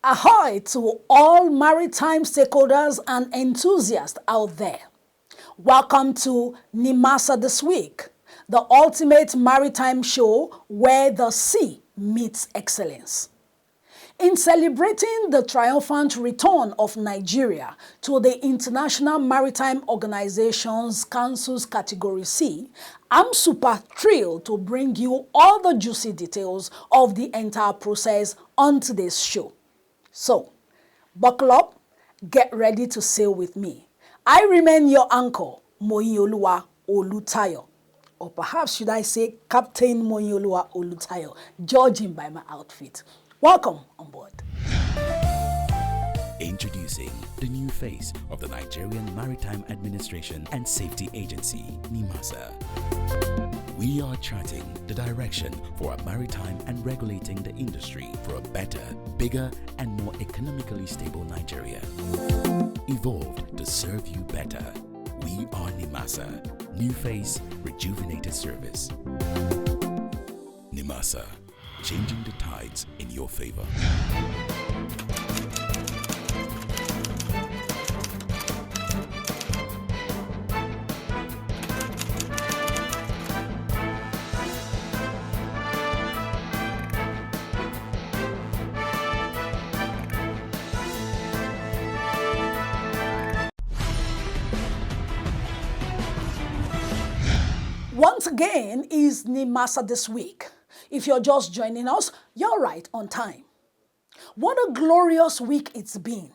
Ahoy to all maritime stakeholders and enthusiasts out there. Welcome to NIMASA This Week, the ultimate maritime show where the sea meets excellence. In celebrating the triumphant return of Nigeria to the International Maritime Organization's Council's Category C, I'm super thrilled to bring you all the juicy details of the entire process on today's show. So, buckle up, get ready to sail with me. I remain your anchor, Moyioluwa Olutayo. Or perhaps should I say Captain Moyioluwa Olutayo, judging by my outfit. Welcome on board. Introducing the new face of the Nigerian Maritime Administration and Safety Agency, NIMASA. We are charting the direction for our maritime and regulating the industry for a better, bigger, and more economically stable Nigeria. Evolved to serve you better. We are NIMASA. New face, rejuvenated service. NIMASA. Changing the tides in your favor. Once again is NIMASA This Week. If you're just joining us, you're right on time. What a glorious week it's been.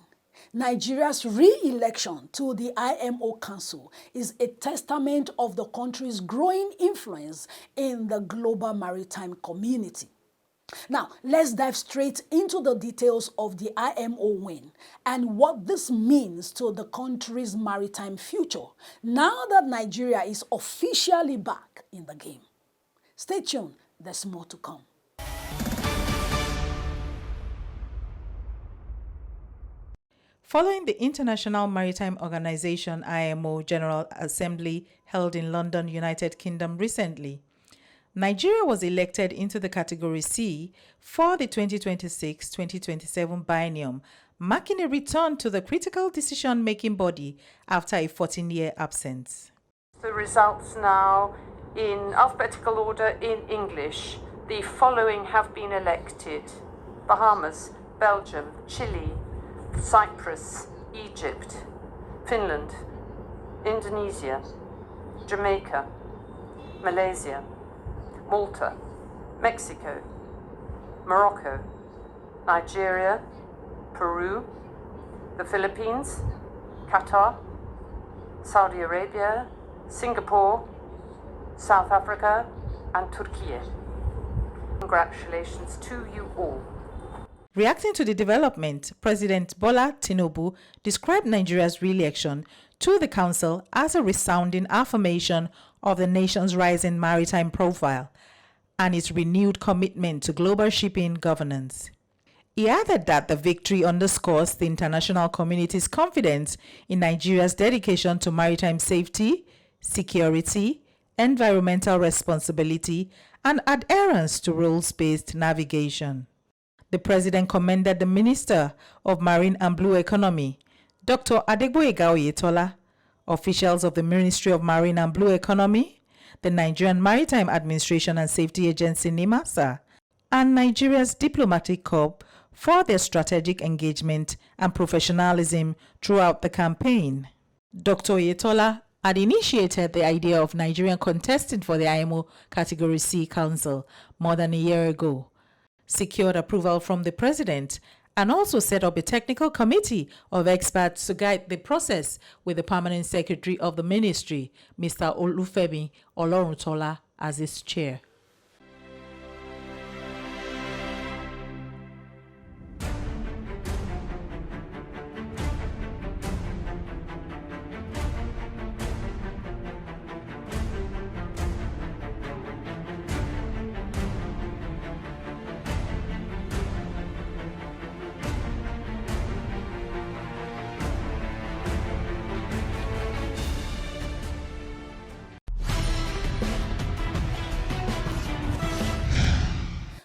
Nigeria's re-election to the IMO Council is a testament of the country's growing influence in the global maritime community. Now, let's dive straight into the details of the IMO win and what this means to the country's maritime future now that Nigeria is officially back in the game. Stay tuned, there's more to come. Following the International Maritime Organization IMO General Assembly held in London, United Kingdom recently, Nigeria was elected into the Category C for the 2026-2027 biennium, marking a return to the critical decision-making body after a 14-year absence. The results now in alphabetical order in English. The following have been elected: Bahamas, Belgium, Chile, Cyprus, Egypt, Finland, Indonesia, Jamaica, Malaysia, Malta, Mexico, Morocco, Nigeria, Peru, the Philippines, Qatar, Saudi Arabia, Singapore, South Africa, and Turkey. Congratulations to you all. Reacting to the development, President Bola Tinubu described Nigeria's re-election to the Council as a resounding affirmation of the nation's rising maritime profile and its renewed commitment to global shipping governance. He added that the victory underscores the international community's confidence in Nigeria's dedication to maritime safety, security, environmental responsibility, and adherence to rules-based navigation. The President commended the Minister of Marine and Blue Economy, Dr. Adegboyega Oyetola, officials of the Ministry of Marine and Blue Economy, the Nigerian Maritime Administration and Safety Agency NIMASA, and Nigeria's Diplomatic Corps for their strategic engagement and professionalism throughout the campaign. Dr. Oyetola had initiated the idea of Nigerian contesting for the IMO Category C Council more than a year ago, secured approval from the President, and also set up a technical committee of experts to guide the process with the Permanent Secretary of the Ministry, Mr. Olufemi Oloruntola, as its chair.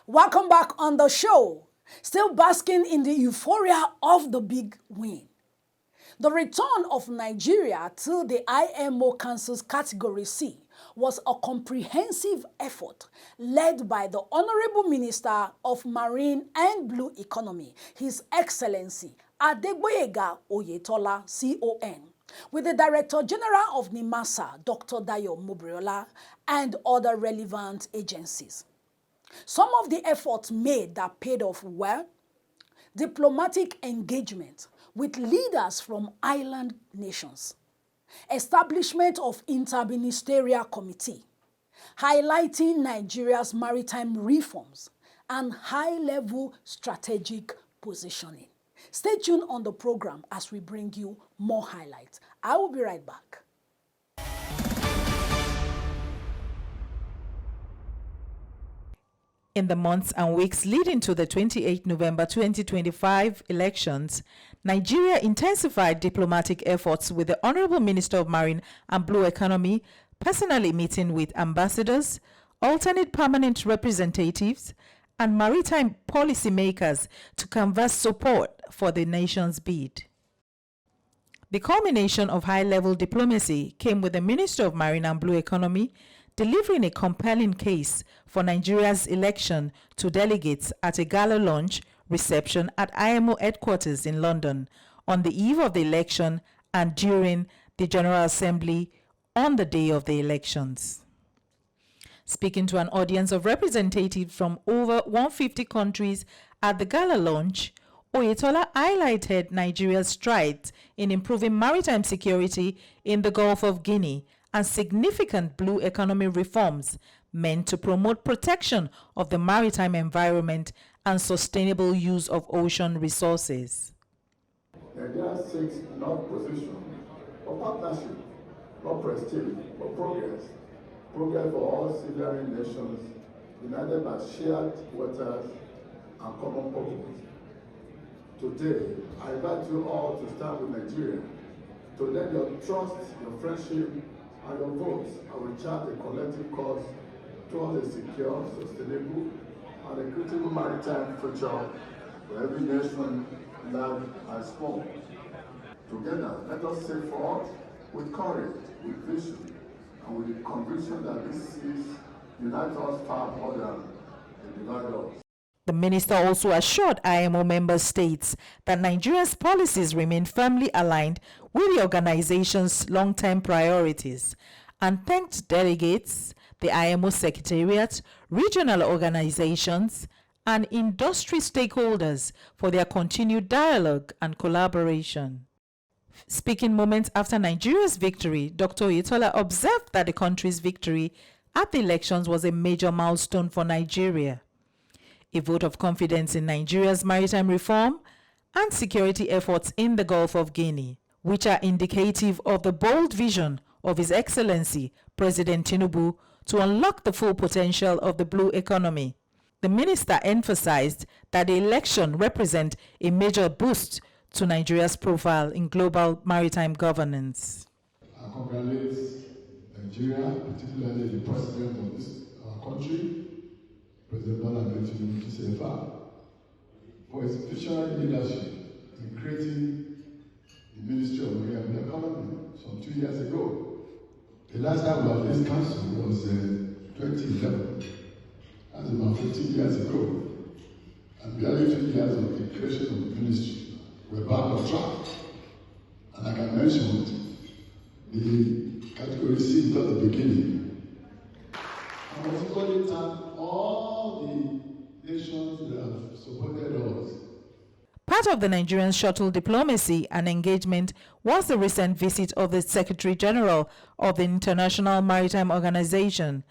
Welcome back on the show. Still basking in the euphoria of the big win. The return of Nigeria to the IMO Council's Category C was a comprehensive effort led by the Honorable Minister of Marine and Blue Economy, His Excellency Adegboyega Oyetola, CON, with the Director General of NIMASA, Dr. Dayo Mobriola, and other relevant agencies. Some of the efforts made that paid off well: diplomatic engagement with leaders from island nations, establishment of interministerial committee, highlighting Nigeria's maritime reforms, and high-level strategic positioning. Stay tuned on the program as we bring you more highlights. I will be right back. In the months and weeks leading to the 28 November 2025 elections, Nigeria intensified diplomatic efforts with the Honorable Minister of Marine and Blue Economy personally meeting with ambassadors, alternate permanent representatives, and maritime policymakers to canvass support for the nation's bid. The culmination of high-level diplomacy came with the Minister of Marine and Blue Economy delivering a compelling case for Nigeria's election to delegates at a gala launch reception at IMO headquarters in London on the eve of the election and during the General Assembly on the day of the elections. Speaking to an audience of representatives from over 150 countries at the gala launch, Oyetola highlighted Nigeria's strides in improving maritime security in the Gulf of Guinea and significant blue economy reforms meant to promote protection of the maritime environment and sustainable use of ocean resources. Nigeria seeks not position, but partnership, not prestige, but progress. Progress for all seafaring nations, united by shared waters and common purpose. Today, I invite you all to stand with Nigeria, to lend your trust, your friendship, and your votes, and we chart a collective course towards a secure, sustainable, and a critical maritime future for every nation, large and small. Together, let us say forward with courage, with vision, and with the conviction that this seas unite us far more than they divide us. The minister also assured IMO member states that Nigeria's policies remain firmly aligned with the organization's long-term priorities and thanked delegates, the IMO Secretariat, regional organizations, and industry stakeholders for their continued dialogue and collaboration. Speaking moments after Nigeria's victory, Dr. Oyetola observed that the country's victory at the elections was a major milestone for Nigeria, a vote of confidence in Nigeria's maritime reform and security efforts in the Gulf of Guinea, which are indicative of the bold vision of His Excellency President Tinubu to unlock the full potential of the blue economy. The minister emphasized that the election represents a major boost to Nigeria's profile in global maritime governance. I congratulate Nigeria, particularly the president of our country, President Bola Tinubu, for his visionary leadership in creating the Ministry of Marine and Economy some 2 years ago. The last time we were at this council was 2011. That's about 15 years ago. And barely 2 years of the creation of the ministry, we're back on track. And like I mentioned, the category C is just the beginning. I was going to thank all the nations that have supported us. Part of the Nigerian shuttle diplomacy and engagement was the recent visit of the Secretary-General of the International Maritime Organization,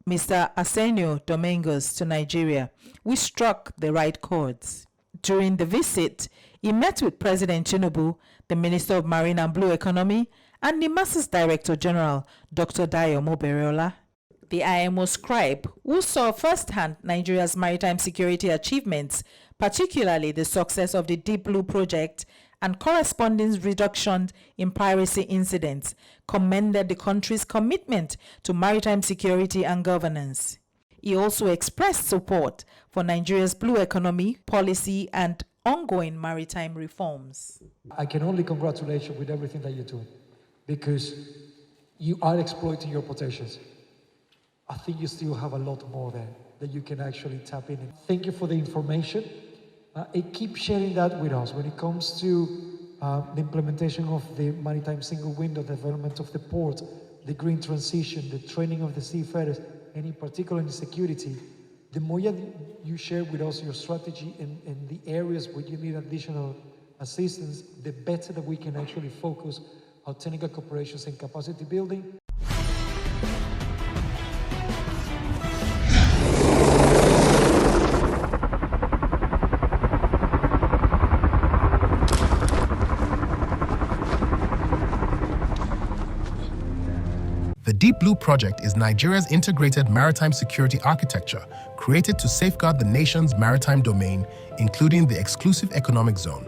Mr. Arsenio Domingos, to Nigeria, which struck the right chords. During the visit, he met with President Tinubu, the Minister of Marine and Blue Economy, and NIMASA's Director General, Dr. Dayo Mobriola. The IMO scribe, who saw firsthand Nigeria's maritime security achievements, particularly the success of the Deep Blue project and corresponding reduction in piracy incidents, commended the country's commitment to maritime security and governance. He also expressed support for Nigeria's blue economy, policy, and ongoing maritime reforms. I can only congratulate you with everything that you're doing, because you are exploiting your potentials. I think you still have a lot more there that you can actually tap in. Thank you for the information. Keep sharing that with us when it comes to the implementation of the maritime single window, development of the port, the green transition, the training of the seafarers, and in particular in security. The more you share with us your strategy in the areas where you need additional assistance, the better that we can actually focus our technical cooperations and capacity building. The Deep Blue Project is Nigeria's integrated maritime security architecture created to safeguard the nation's maritime domain, including the exclusive economic zone.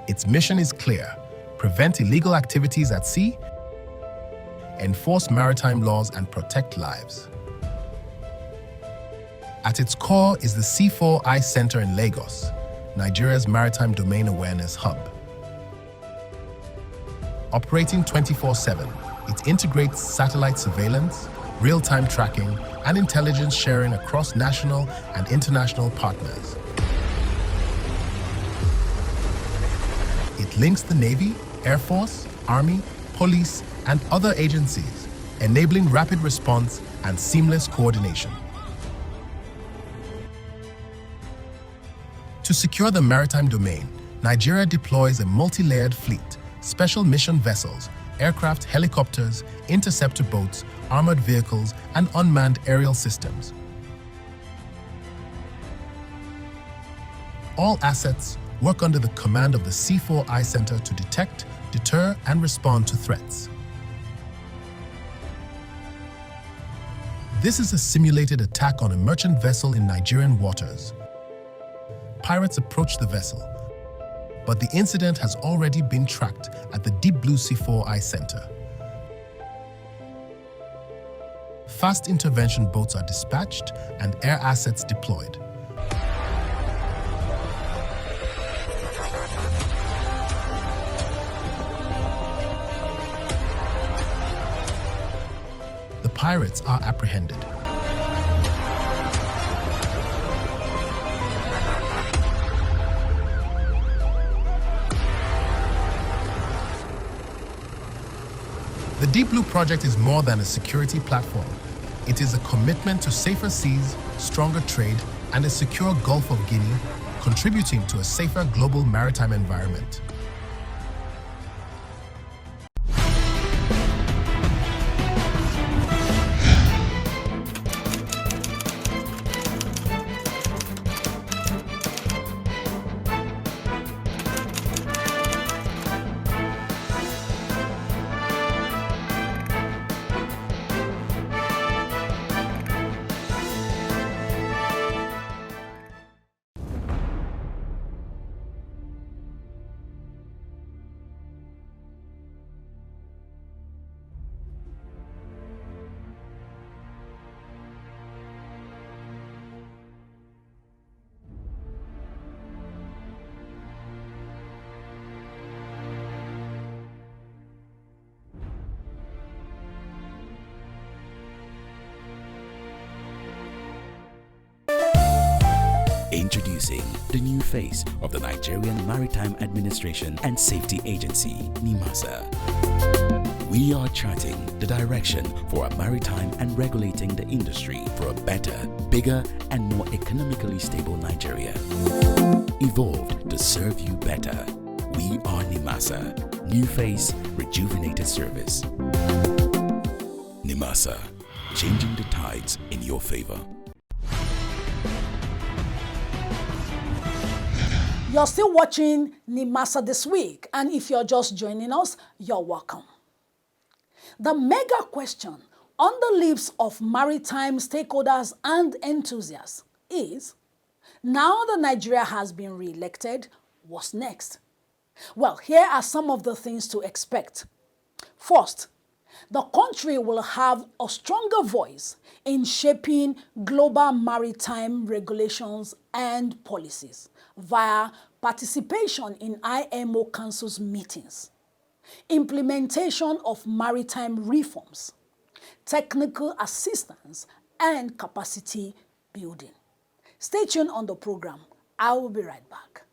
Its mission is clear: prevent illegal activities at sea, enforce maritime laws, and protect lives. At its core is the C4I Center in Lagos, Nigeria's maritime domain awareness hub. Operating 24/7, it integrates satellite surveillance, real-time tracking, and intelligence sharing across national and international partners. It links the Navy, Air Force, Army, police, and other agencies, enabling rapid response and seamless coordination. To secure the maritime domain, Nigeria deploys a multi-layered fleet: special mission vessels, aircraft, helicopters, interceptor boats, armored vehicles, and unmanned aerial systems. All assets work under the command of the C4I Center to detect, deter, and respond to threats. This is a simulated attack on a merchant vessel in Nigerian waters. Pirates approach the vessel, but the incident has already been tracked at the Deep Blue C4I Center. Fast intervention boats are dispatched and air assets deployed. The pirates are apprehended. The Deep Blue Project is more than a security platform. It is a commitment to safer seas, stronger trade, and a secure Gulf of Guinea, contributing to a safer global maritime environment. Introducing the new face of the Nigerian Maritime Administration and Safety Agency, NIMASA. We are charting the direction for a maritime and regulating the industry for a better, bigger, and more economically stable Nigeria. Evolved to serve you better. We are NIMASA. New face, rejuvenated service. NIMASA, changing the tides in your favor. You're still watching NIMASA This Week, and if you're just joining us, you're welcome. The mega question on the lips of maritime stakeholders and enthusiasts is, now that Nigeria has been re-elected, what's next? Well, here are some of the things to expect. First, The country will have a stronger voice in shaping global maritime regulations and policies via participation in IMO Council's meetings, implementation of maritime reforms, technical assistance, and capacity building. Stay tuned on the program. I will be right back.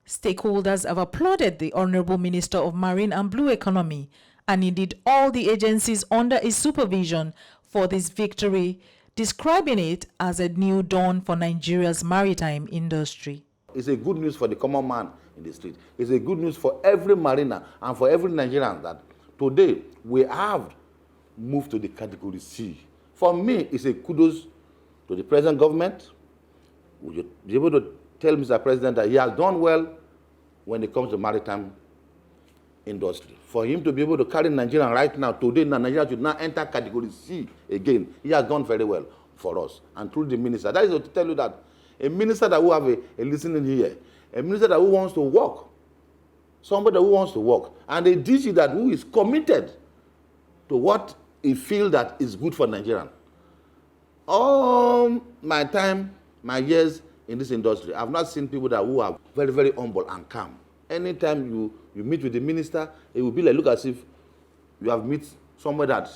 Stakeholders have applauded the Honorable Minister of Marine and Blue Economy and indeed all the agencies under his supervision for this victory, describing it as a new dawn for Nigeria's maritime industry. It's a good news for the common man in the street. It's a good news for every mariner and for every Nigerian that today we have moved to the category C. For me, it's a kudos to the present government. We should be able to tell Mr. President that he has done well when it comes to maritime industry. For him to be able to carry Nigeria right now, today, Nigeria should now enter category C again. He has done very well for us. And through the minister, that is to tell you that a minister that will have a listening here, a minister that who wants to work, somebody who wants to work, and a DG that who is committed to what he feels that is good for Nigerian. All my time, my years in this industry, I've not seen people that who are very, very humble and calm. Anytime you meet with the minister, it will be like, look as if you have met somebody that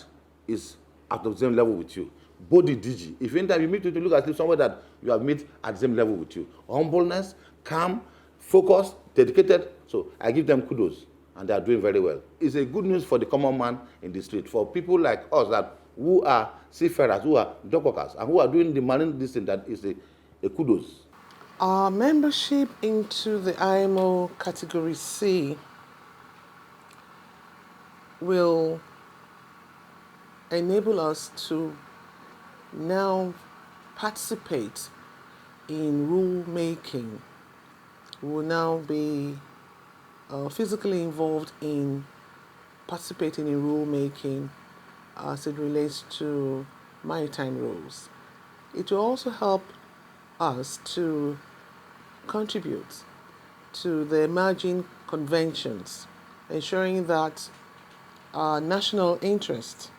is at the same level with you. Both the DG. If anytime you meet with, look as if somebody that you have met at the same level with you. Humbleness, calm, focused, dedicated. So I give them kudos, and they are doing very well. It's a good news for the common man in the street, for people like us that who are seafarers, who are dockworkers, and who are doing the marine this thing, that is a kudos. Our membership into the IMO Category C will enable us to now participate in rule making. We will now be physically involved in participating in rule making as it relates to maritime rules. It will also help us to contribute to the emerging conventions, ensuring that our national interest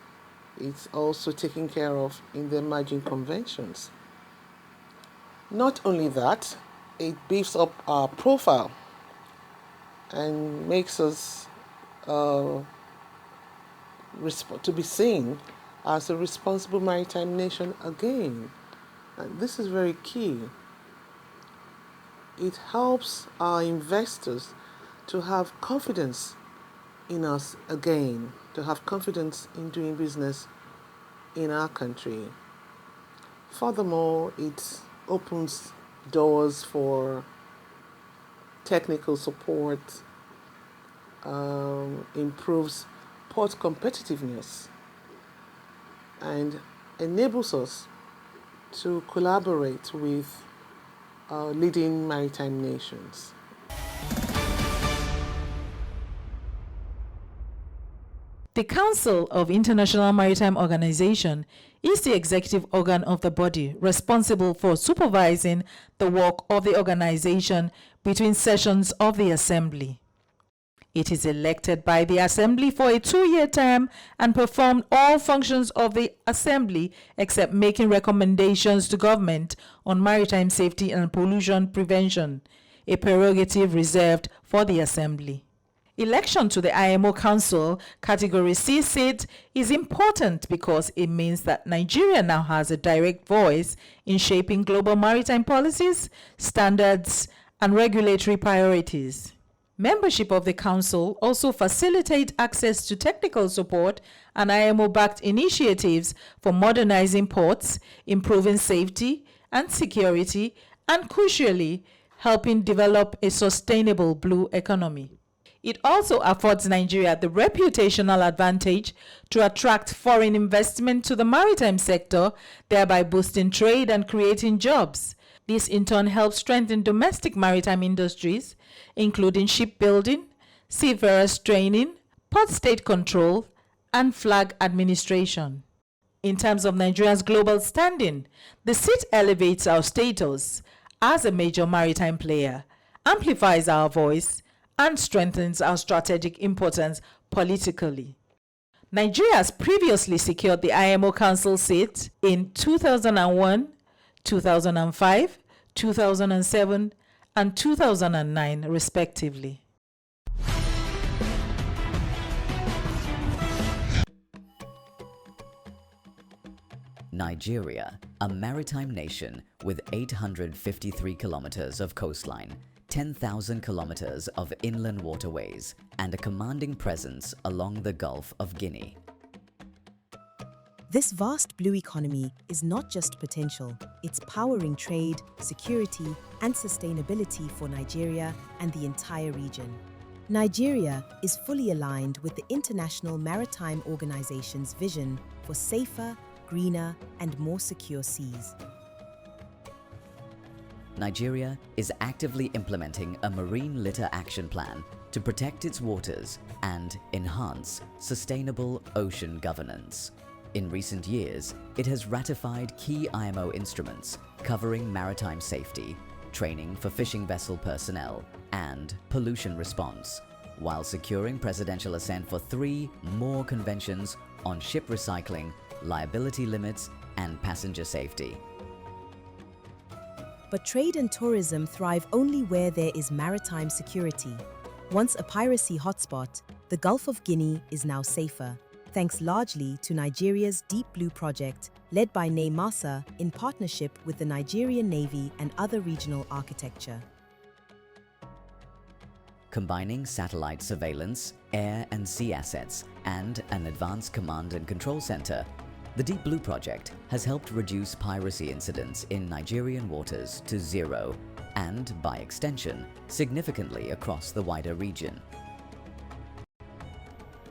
is also taken care of in the emerging conventions. Not only that, it beefs up our profile and makes us to be seen as a responsible maritime nation again. And this is very key. It helps our investors to have confidence in us again, to have confidence in doing business in our country. Furthermore, it opens doors for technical support, improves port competitiveness, and enables us to collaborate with leading maritime nations. The Council of International Maritime Organization is the executive organ of the body responsible for supervising the work of the organization between sessions of the Assembly. It is elected by the Assembly for a 2-year term and performed all functions of the Assembly except making recommendations to government on maritime safety and pollution prevention, a prerogative reserved for the Assembly. Election to the IMO Council Category C seat is important because it means that Nigeria now has a direct voice in shaping global maritime policies, standards, and regulatory priorities. Membership of the Council also facilitates access to technical support and IMO-backed initiatives for modernizing ports, improving safety and security, and crucially, helping develop a sustainable blue economy. It also affords Nigeria the reputational advantage to attract foreign investment to the maritime sector, thereby boosting trade and creating jobs. This in turn helps strengthen domestic maritime industries, including shipbuilding, seafarers training, port state control, and flag administration. In terms of Nigeria's global standing, the seat elevates our status as a major maritime player, amplifies our voice, and strengthens our strategic importance politically. Nigeria has previously secured the IMO Council seat in 2001, 2005, 2007, and 2009, respectively. Nigeria, a maritime nation with 853 kilometers of coastline, 10,000 kilometers of inland waterways, and a commanding presence along the Gulf of Guinea. This vast blue economy is not just potential, it's powering trade, security, and sustainability for Nigeria and the entire region. Nigeria is fully aligned with the International Maritime Organization's vision for safer, greener, and more secure seas. Nigeria is actively implementing a marine litter action plan to protect its waters and enhance sustainable ocean governance. In recent years, it has ratified key IMO instruments covering maritime safety, training for fishing vessel personnel, and pollution response, while securing presidential assent for 3 more conventions on ship recycling, liability limits, and passenger safety. But trade and tourism thrive only where there is maritime security. Once a piracy hotspot, the Gulf of Guinea is now safer, thanks largely to Nigeria's Deep Blue project, led by NIMASA in partnership with the Nigerian Navy and other regional architecture. Combining satellite surveillance, air and sea assets, and an advanced command and control center, the Deep Blue project has helped reduce piracy incidents in Nigerian waters to 0 and, by extension, significantly across the wider region.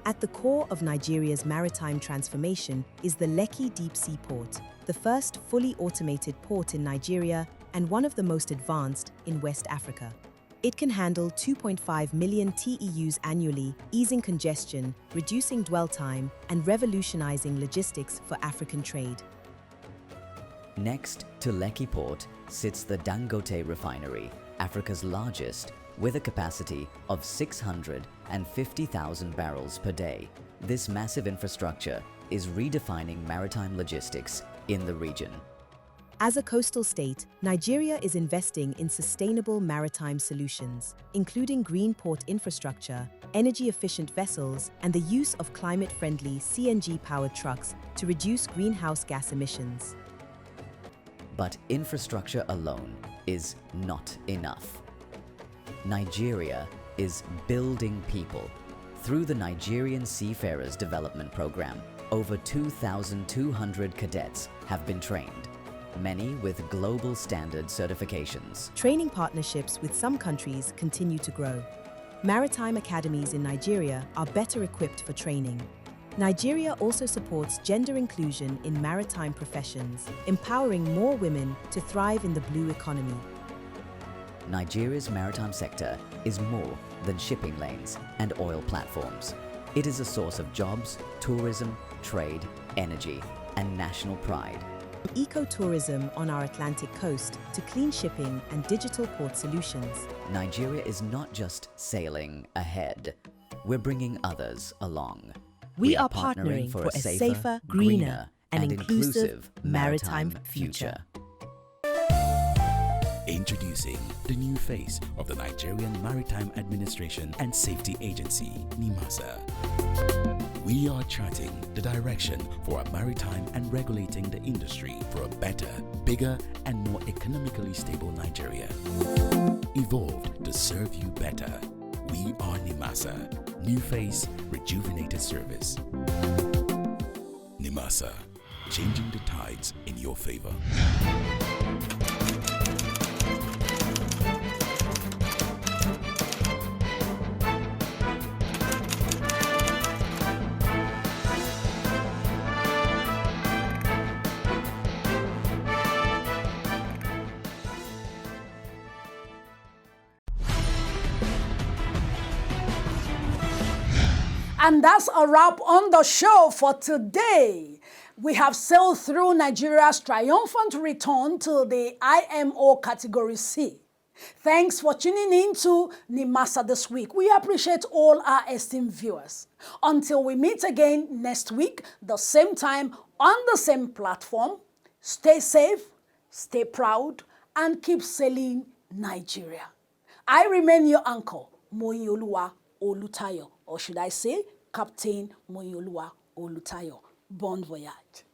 At the core of Nigeria's maritime transformation is the Lekki Deep Sea Port, the first fully automated port in Nigeria and one of the most advanced in West Africa. It can handle 2.5 million TEUs annually, easing congestion, reducing dwell time, and revolutionizing logistics for African trade. Next to Lekki Port sits the Dangote Refinery, Africa's largest, with a capacity of 650,000 barrels per day. This massive infrastructure is redefining maritime logistics in the region. As a coastal state, Nigeria is investing in sustainable maritime solutions, including green port infrastructure, energy-efficient vessels, and the use of climate-friendly CNG-powered trucks to reduce greenhouse gas emissions. But infrastructure alone is not enough. Nigeria is building people. Through the Nigerian Seafarers Development Program, over 2,200 cadets have been trained, many with global standard certifications. Training partnerships with some countries continue to grow. Maritime academies in Nigeria are better equipped for training. Nigeria also supports gender inclusion in maritime professions, empowering more women to thrive in the blue economy. Nigeria's maritime sector is more than shipping lanes and oil platforms. It is a source of jobs, tourism, trade, energy, and national pride. Ecotourism on our Atlantic coast to clean shipping and digital port solutions. Nigeria is not just sailing ahead. We're bringing others along. We are partnering for a safer, greener, and inclusive maritime future. Introducing the new face of the Nigerian Maritime Administration and Safety Agency, NIMASA. We are charting the direction for a maritime and regulating the industry for a better, bigger, and more economically stable Nigeria. Evolved to serve you better. We are NIMASA. New face, rejuvenated service. NIMASA, changing the tides in your favor. And that's a wrap on the show for today. We have sailed through Nigeria's triumphant return to the IMO Category C. Thanks for tuning in to NIMASA this week. We appreciate all our esteemed viewers. Until we meet again next week, the same time, on the same platform, stay safe, stay proud, and keep sailing Nigeria. I remain your uncle, Moyoluwa Olutayo, or should I say, Captain Moyoluwa Olutayo. Bon voyage.